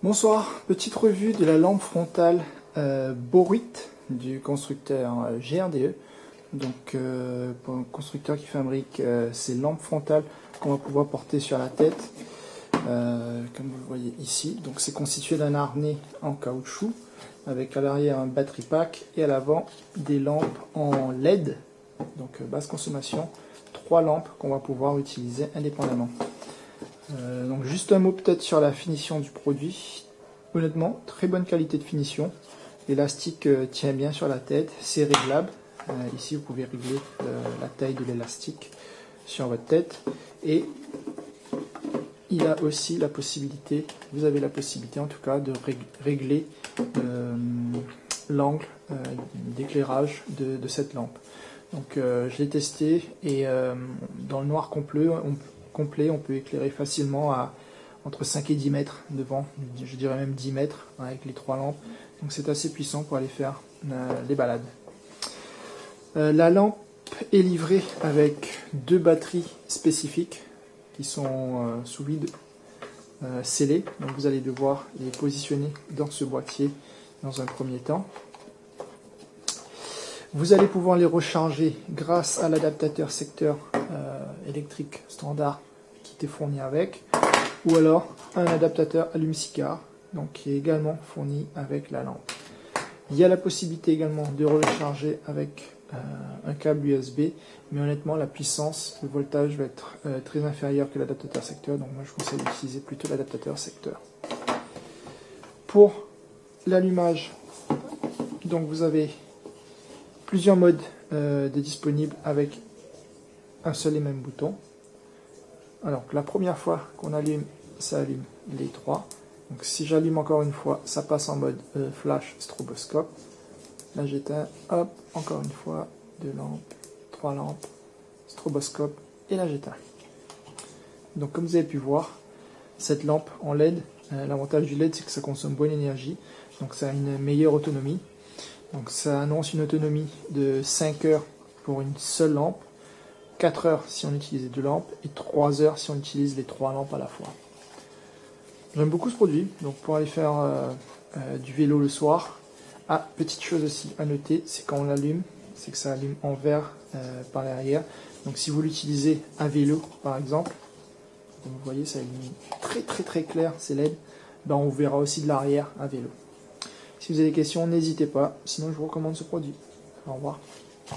Bonsoir, petite revue de la lampe frontale Boruit du constructeur GRDE. Donc, pour un constructeur qui fabrique ces lampes frontales qu'on va pouvoir porter sur la tête, comme vous le voyez ici. Donc, c'est constitué d'un harnais en caoutchouc avec à l'arrière un battery pack et à l'avant des lampes en LED, donc basse consommation, 3 lampes qu'on va pouvoir utiliser indépendamment. Donc juste un mot peut-être sur la finition du produit. Honnêtement, très bonne qualité de finition. L'élastique tient bien sur la tête, c'est réglable. Ici, vous pouvez régler la taille de l'élastique sur votre tête. Et il a aussi la possibilité, vous avez la possibilité en tout cas, de régler l'angle d'éclairage de cette lampe. Donc je l'ai testé et dans le noir complet, on peut éclairer facilement à entre 5 et 10 mètres devant, je dirais même 10 mètres avec les 3 lampes. Donc c'est assez puissant pour aller faire les balades. La lampe est livrée avec 2 batteries spécifiques qui sont sous vide scellées. Donc vous allez devoir les positionner dans ce boîtier dans un premier temps. Vous allez pouvoir les recharger grâce à l'adaptateur secteur électrique standard qui est fourni avec, ou alors un adaptateur allume-cigare, donc qui est également fourni avec la lampe. Il y a la possibilité également de recharger avec un câble USB, mais honnêtement la puissance, le voltage va être très inférieur que l'adaptateur secteur, donc moi je conseille d'utiliser plutôt l'adaptateur secteur. Pour l'allumage, donc vous avez plusieurs modes disponibles avec un seul et même bouton. Alors la première fois qu'on allume, ça allume les 3. Donc si j'allume encore une fois, ça passe en mode flash stroboscope. Là j'éteins, hop, encore une fois, 2 lampes, 3 lampes, stroboscope, et là j'éteins. Donc comme vous avez pu voir, cette lampe en LED, l'avantage du LED c'est que ça consomme bonne énergie, donc ça a une meilleure autonomie. Donc ça annonce une autonomie de 5 heures pour une seule lampe, 4 heures si on utilise les 2 lampes, et 3 heures si on utilise les 3 lampes à la fois. J'aime beaucoup ce produit, donc pour aller faire du vélo le soir. Ah, petite chose aussi à noter, c'est quand on l'allume, c'est que ça allume en vert par l'arrière. Donc si vous l'utilisez à vélo par exemple, comme vous voyez ça allume très clair, c'est LED, ben, on verra aussi de l'arrière à vélo. Si vous avez des questions, n'hésitez pas, sinon je vous recommande ce produit. Au revoir.